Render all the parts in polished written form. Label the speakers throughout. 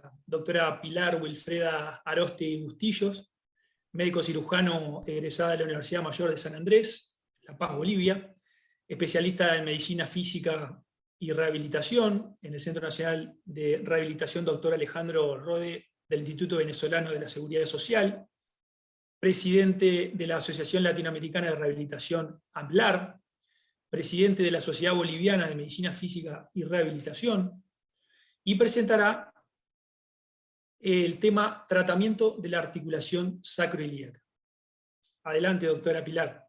Speaker 1: la doctora Pilar Wilfreda Aroste Bustillos, médico cirujano egresada de la Universidad Mayor de San Andrés, La Paz, Bolivia, especialista en medicina física y rehabilitación en el Centro Nacional de Rehabilitación Dr. Alejandro Rode del Instituto Venezolano de la Seguridad Social, presidente de la Asociación Latinoamericana de Rehabilitación, AMLAR, presidente de la Sociedad Boliviana de Medicina Física y Rehabilitación, y presentará el tema tratamiento de la articulación sacroiliaca. Adelante, doctora Pilar.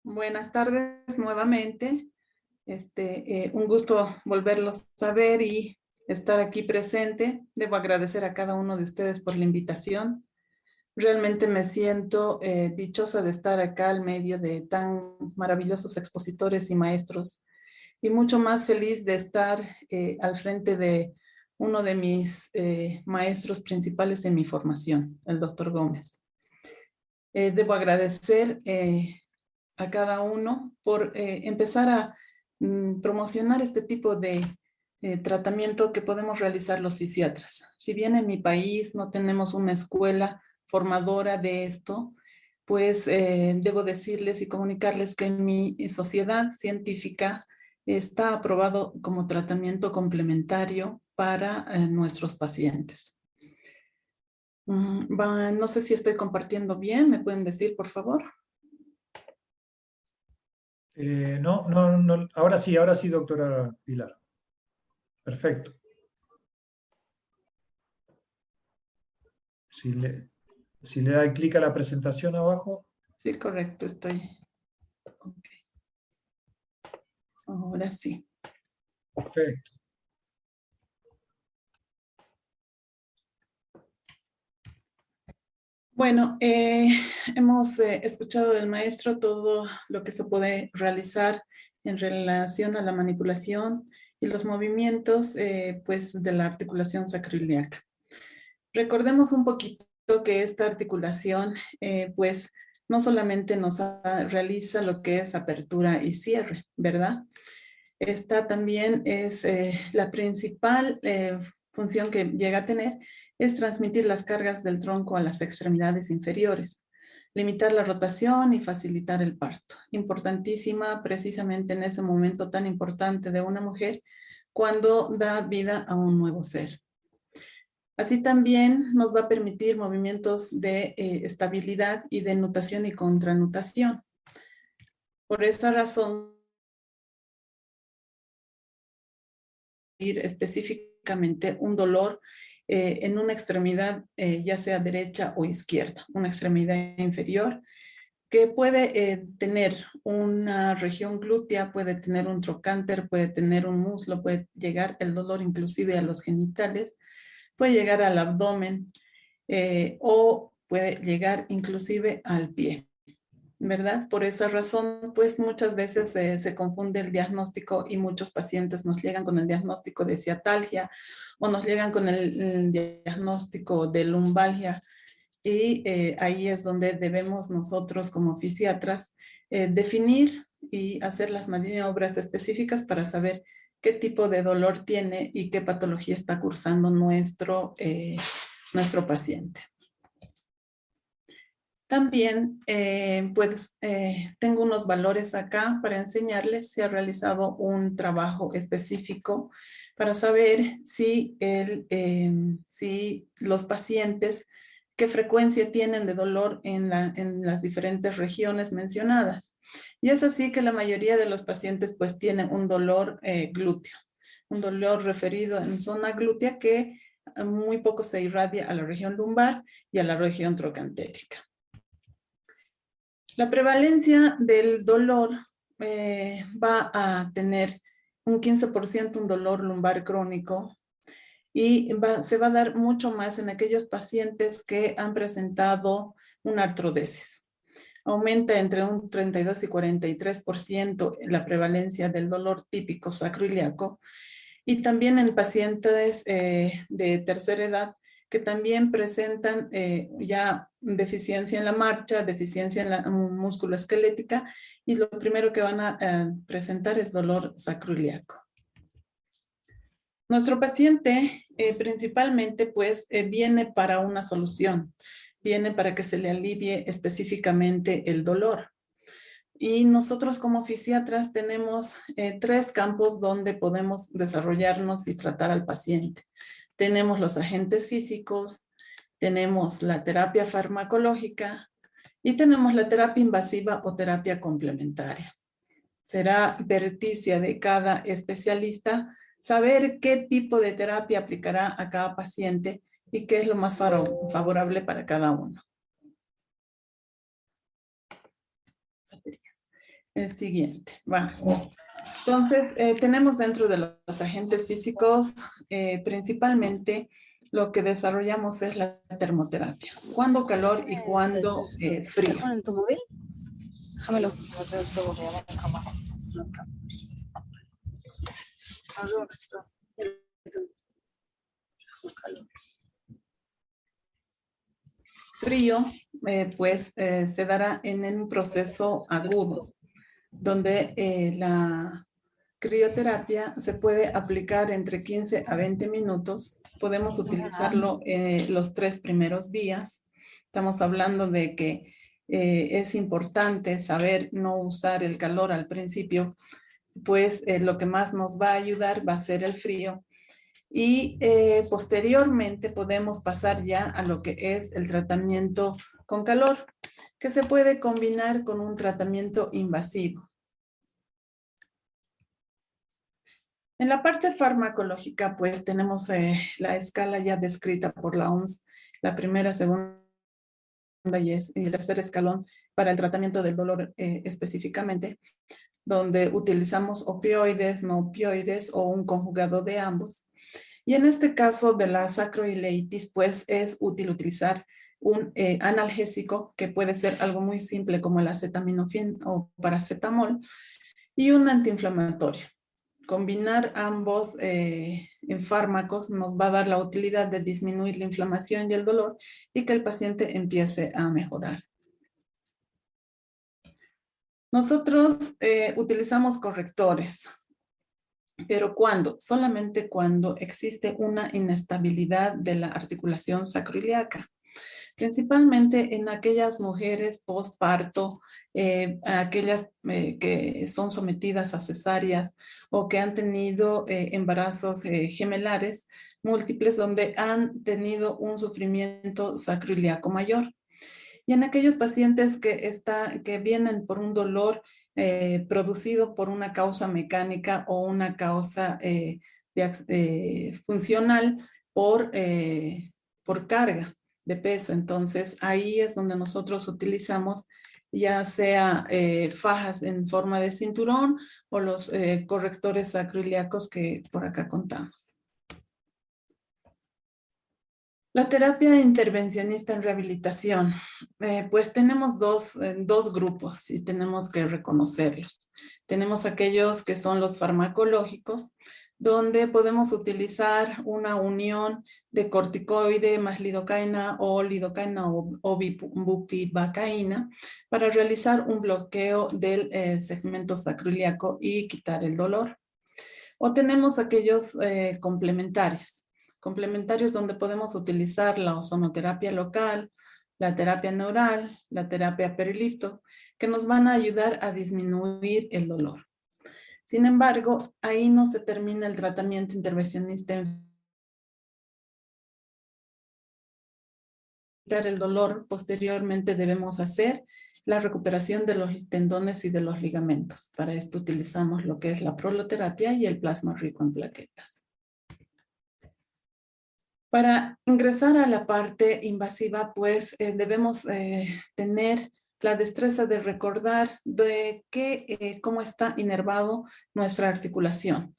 Speaker 2: Buenas tardes nuevamente. Un gusto volverlos a ver y estar aquí presente. Debo agradecer a cada uno de ustedes por la invitación. Realmente me siento dichosa de estar acá al medio de tan maravillosos expositores y maestros, y mucho más feliz de estar al frente de uno de mis maestros principales en mi formación, el doctor Gómez. Debo agradecer a cada uno por empezar a promocionar este tipo de tratamiento que podemos realizar los fisiatras. Si bien en mi país no tenemos una escuela formadora de esto, pues debo decirles y comunicarles que en mi sociedad científica está aprobado como tratamiento complementario para nuestros pacientes. No sé si estoy compartiendo bien, ¿me pueden decir, por favor?
Speaker 3: No, ahora sí, doctora Pilar. Perfecto. Si le da clic a la presentación abajo.
Speaker 2: Sí, correcto, estoy. Okay. Ahora sí.
Speaker 3: Perfecto.
Speaker 2: Bueno, hemos escuchado del maestro todo lo que se puede realizar en relación a la manipulación y los movimientos pues, de la articulación sacroiliaca. Recordemos un poquito que esta articulación pues no solamente nos realiza lo que es apertura y cierre, ¿verdad? Esta también es la principal función que llega a tener, es transmitir las cargas del tronco a las extremidades inferiores, limitar la rotación y facilitar el parto. Importantísima precisamente en ese momento tan importante de una mujer cuando da vida a un nuevo ser. Así también nos va a permitir movimientos de estabilidad y de nutación y contranutación. Por esa razón, específicamente un dolor en una extremidad, ya sea derecha o izquierda, una extremidad inferior, que puede tener una región glútea, puede tener un trocánter, puede tener un muslo, puede llegar el dolor inclusive a los genitales, puede llegar al abdomen o puede llegar inclusive al pie, ¿verdad? Por esa razón, pues muchas veces se confunde el diagnóstico y muchos pacientes nos llegan con el diagnóstico de ciatalgia o nos llegan con el diagnóstico de lumbalgia, y ahí es donde debemos nosotros como fisiatras definir y hacer las maniobras específicas para saber qué tipo de dolor tiene y qué patología está cursando nuestro paciente. También, tengo unos valores acá para enseñarles. Se ha realizado un trabajo específico para saber si los pacientes, qué frecuencia tienen de dolor en las diferentes regiones mencionadas. Y es así que la mayoría de los pacientes pues tienen un dolor glúteo, un dolor referido en zona glútea que muy poco se irradia a la región lumbar y a la región trocantérica. La prevalencia del dolor va a tener un 15% un dolor lumbar crónico, y se va a dar mucho más en aquellos pacientes que han presentado una artrodesis. Aumenta entre un 32 y 43% la prevalencia del dolor típico sacroiliaco, y también en pacientes de tercera edad que también presentan ya deficiencia en la marcha, deficiencia en la musculoesquelética, y lo primero que van a presentar es dolor sacroiliaco. Nuestro paciente principalmente pues viene para una solución, viene para que se le alivie específicamente el dolor. Y nosotros como fisiatras tenemos 3 campos donde podemos desarrollarnos y tratar al paciente. Tenemos los agentes físicos, tenemos la terapia farmacológica y tenemos la terapia invasiva o terapia complementaria. Será perticia de cada especialista saber qué tipo de terapia aplicará a cada paciente y qué es lo más favorable para cada uno. El siguiente, vamos. Entonces, tenemos dentro de los agentes físicos, principalmente lo que desarrollamos es la termoterapia. ¿Cuándo calor y cuándo frío?
Speaker 4: ¿En tu móvil? Déjamelo.
Speaker 2: Frío, pues se dará en un proceso agudo, donde la crioterapia se puede aplicar entre 15 a 20 minutos. Podemos utilizarlo los 3 primeros días. Estamos hablando de que es importante saber no usar el calor al principio, pues lo que más nos va a ayudar va a ser el frío. Y posteriormente podemos pasar ya a lo que es el tratamiento con calor, que se puede combinar con un tratamiento invasivo. En la parte farmacológica, pues tenemos la escala ya descrita por la OMS, la primera, segunda y el tercer escalón para el tratamiento del dolor específicamente, donde utilizamos opioides, no opioides o un conjugado de ambos. Y en este caso de la sacroileitis, pues es útil utilizar un analgésico, que puede ser algo muy simple como el acetaminofén o paracetamol, y un antiinflamatorio. Combinar ambos fármacos nos va a dar la utilidad de disminuir la inflamación y el dolor y que el paciente empiece a mejorar. Nosotros utilizamos correctores. ¿Pero cuándo? Solamente cuando existe una inestabilidad de la articulación sacroiliaca. Principalmente en aquellas mujeres postparto, aquellas que son sometidas a cesáreas o que han tenido embarazos gemelares múltiples donde han tenido un sufrimiento sacroiliaco mayor. Y en aquellos pacientes que vienen por un dolor producido por una causa mecánica o una causa funcional por carga de peso. Entonces, ahí es donde nosotros utilizamos ya sea fajas en forma de cinturón o los correctores sacroiliacos que por acá contamos. La terapia intervencionista en rehabilitación, pues tenemos dos grupos y tenemos que reconocerlos. Tenemos aquellos que son los farmacológicos, donde podemos utilizar una unión de corticoide más lidocaína o bupivacaína para realizar un bloqueo del segmento sacroiliaco y quitar el dolor. O tenemos aquellos complementarios donde podemos utilizar la ozonoterapia local, la terapia neural, la terapia perilifto, que nos van a ayudar a disminuir el dolor. Sin embargo, ahí no se termina el tratamiento intervencionista en quitar el dolor. Posteriormente debemos hacer la recuperación de los tendones y de los ligamentos. Para esto utilizamos lo que es la proloterapia y el plasma rico en plaquetas. Para ingresar a la parte invasiva, pues debemos tener la destreza de recordar de cómo está inervado nuestra articulación.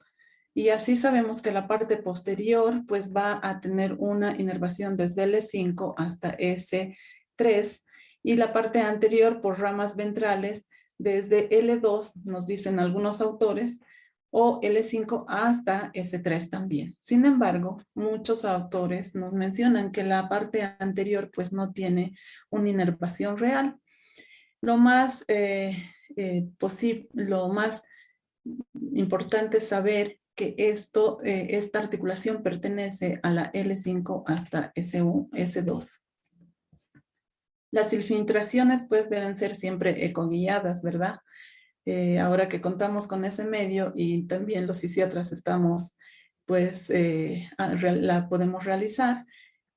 Speaker 2: Y así sabemos que la parte posterior pues va a tener una inervación desde L5 hasta S3 y la parte anterior por ramas ventrales desde L2, nos dicen algunos autores, o L5 hasta S3 también. Sin embargo, muchos autores nos mencionan que la parte anterior pues no tiene una inervación real. Lo más lo más importante es saber que esta articulación pertenece a la L5 hasta S2. Las infiltraciones pues deben ser siempre ecoguiadas, ¿verdad? Ahora que contamos con ese medio y también los fisiatras estamos, pues la podemos realizar,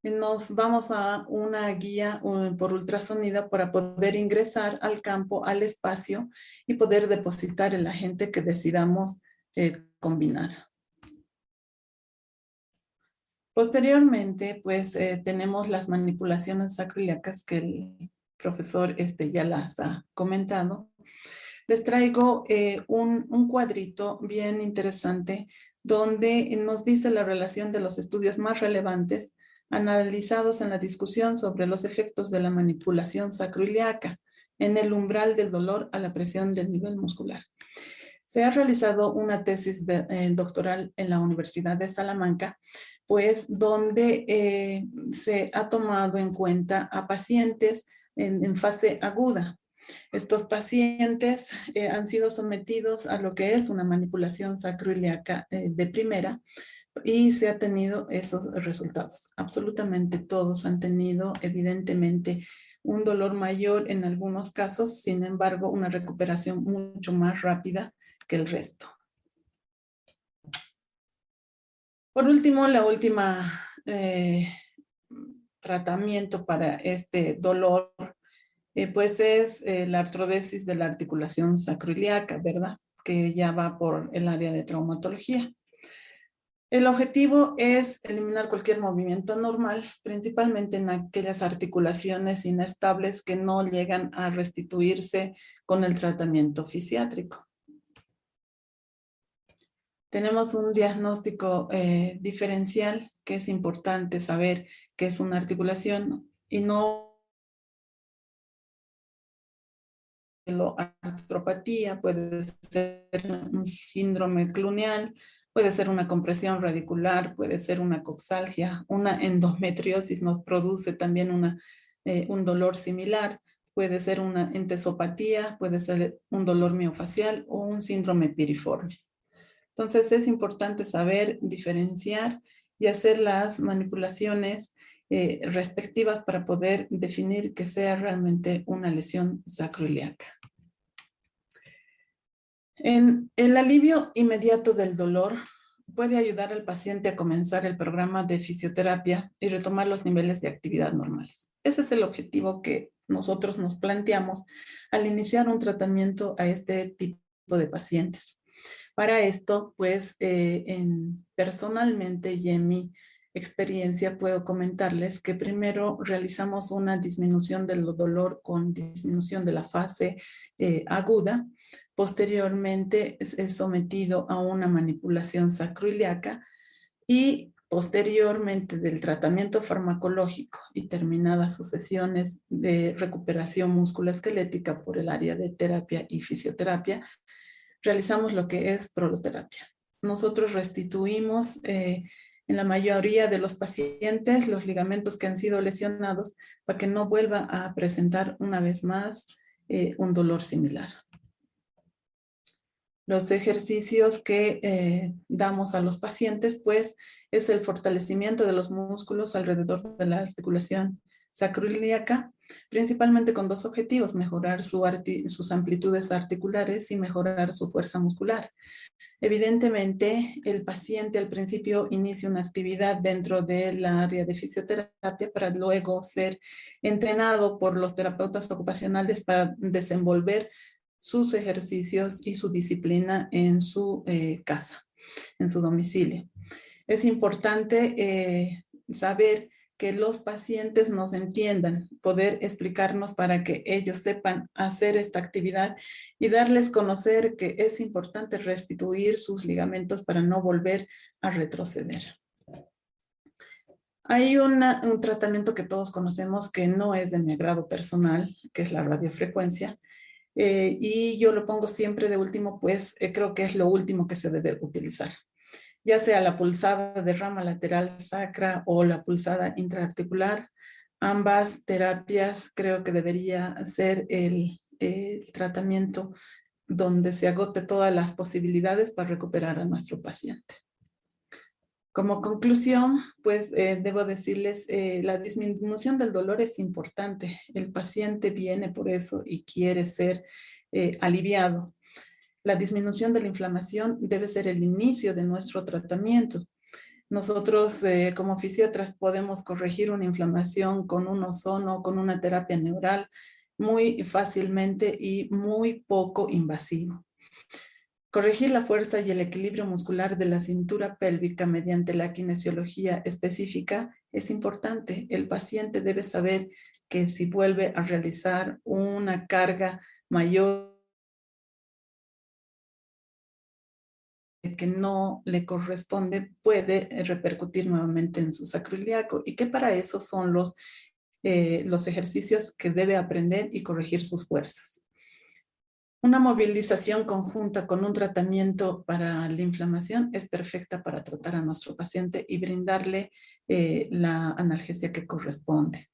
Speaker 2: nos vamos a una guía por ultrasonido para poder ingresar al campo, al espacio y poder depositar el agente que decidamos combinar. Posteriormente, pues tenemos las manipulaciones sacroiliacas que el profesor ya las ha comentado. Les traigo un cuadrito bien interesante donde nos dice la relación de los estudios más relevantes analizados en la discusión sobre los efectos de la manipulación sacroiliaca en el umbral del dolor a la presión del nivel muscular. Se ha realizado una tesis doctoral en la Universidad de Salamanca, pues donde se ha tomado en cuenta a pacientes en fase aguda. Estos pacientes han sido sometidos a lo que es una manipulación sacroiliaca de primera y se ha tenido esos resultados. Absolutamente todos han tenido evidentemente un dolor mayor en algunos casos, sin embargo una recuperación mucho más rápida que el resto. Por último, la última tratamiento para este dolor pues es la artrodesis de la articulación sacroiliaca, ¿verdad? Que ya va por el área de traumatología. El objetivo es eliminar cualquier movimiento normal, principalmente en aquellas articulaciones inestables que no llegan a restituirse con el tratamiento fisiátrico. Tenemos un diagnóstico diferencial que es importante saber que es una articulación y no artropatía, puede ser un síndrome cluneal, puede ser una compresión radicular, puede ser una coxalgia, una endometriosis nos produce también un dolor similar, puede ser una entesopatía, puede ser un dolor miofacial o un síndrome piriforme. Entonces es importante saber diferenciar y hacer las manipulaciones respectivas para poder definir que sea realmente una lesión sacroiliaca. En el alivio inmediato del dolor puede ayudar al paciente a comenzar el programa de fisioterapia y retomar los niveles de actividad normales. Ese es el objetivo que nosotros nos planteamos al iniciar un tratamiento a este tipo de pacientes. Para esto, pues, personalmente y en mi experiencia puedo comentarles que primero realizamos una disminución del dolor con disminución de la fase aguda. Posteriormente es sometido a una manipulación sacroiliaca y posteriormente del tratamiento farmacológico y terminadas sus sesiones de recuperación musculoesquelética por el área de terapia y fisioterapia, realizamos lo que es proloterapia. Nosotros restituimos en la mayoría de los pacientes los ligamentos que han sido lesionados para que no vuelva a presentar una vez más un dolor similar. Los ejercicios que damos a los pacientes, pues, es el fortalecimiento de los músculos alrededor de la articulación sacroiliaca, principalmente con dos objetivos: mejorar sus amplitudes articulares y mejorar su fuerza muscular. Evidentemente, el paciente al principio inicia una actividad dentro del área de fisioterapia para luego ser entrenado por los terapeutas ocupacionales para desenvolver sus ejercicios y su disciplina en su casa, en su domicilio. Es importante saber que los pacientes nos entiendan, poder explicarnos para que ellos sepan hacer esta actividad y darles a conocer que es importante restituir sus ligamentos para no volver a retroceder. Hay un tratamiento que todos conocemos que no es de mi agrado personal, que es la radiofrecuencia. y yo lo pongo siempre de último, pues creo que es lo último que se debe utilizar, ya sea la pulsada de rama lateral sacra o la pulsada intraarticular. Ambas terapias creo que debería ser el tratamiento donde se agote todas las posibilidades para recuperar a nuestro paciente. Como conclusión, pues debo decirles, la disminución del dolor es importante. El paciente viene por eso y quiere ser aliviado. La disminución de la inflamación debe ser el inicio de nuestro tratamiento. Nosotros como fisiatras podemos corregir una inflamación con un ozono, con una terapia neural muy fácilmente y muy poco invasivo. Corregir la fuerza y el equilibrio muscular de la cintura pélvica mediante la kinesiología específica es importante. El paciente debe saber que si vuelve a realizar una carga mayor que no le corresponde, puede repercutir nuevamente en su sacroiliaco, y que para eso son los ejercicios que debe aprender y corregir sus fuerzas. Una movilización conjunta con un tratamiento para la inflamación es perfecta para tratar a nuestro paciente y brindarle la analgesia que corresponde.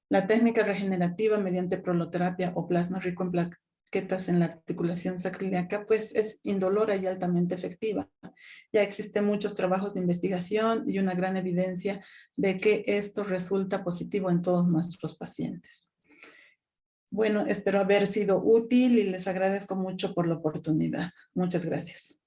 Speaker 2: La técnica regenerativa mediante proloterapia o plasma rico en plaquetas en la articulación sacroiliaca pues es indolora y altamente efectiva. Ya existen muchos trabajos de investigación y una gran evidencia de que esto resulta positivo en todos nuestros pacientes. Bueno, espero haber sido útil y les agradezco mucho por la oportunidad. Muchas gracias.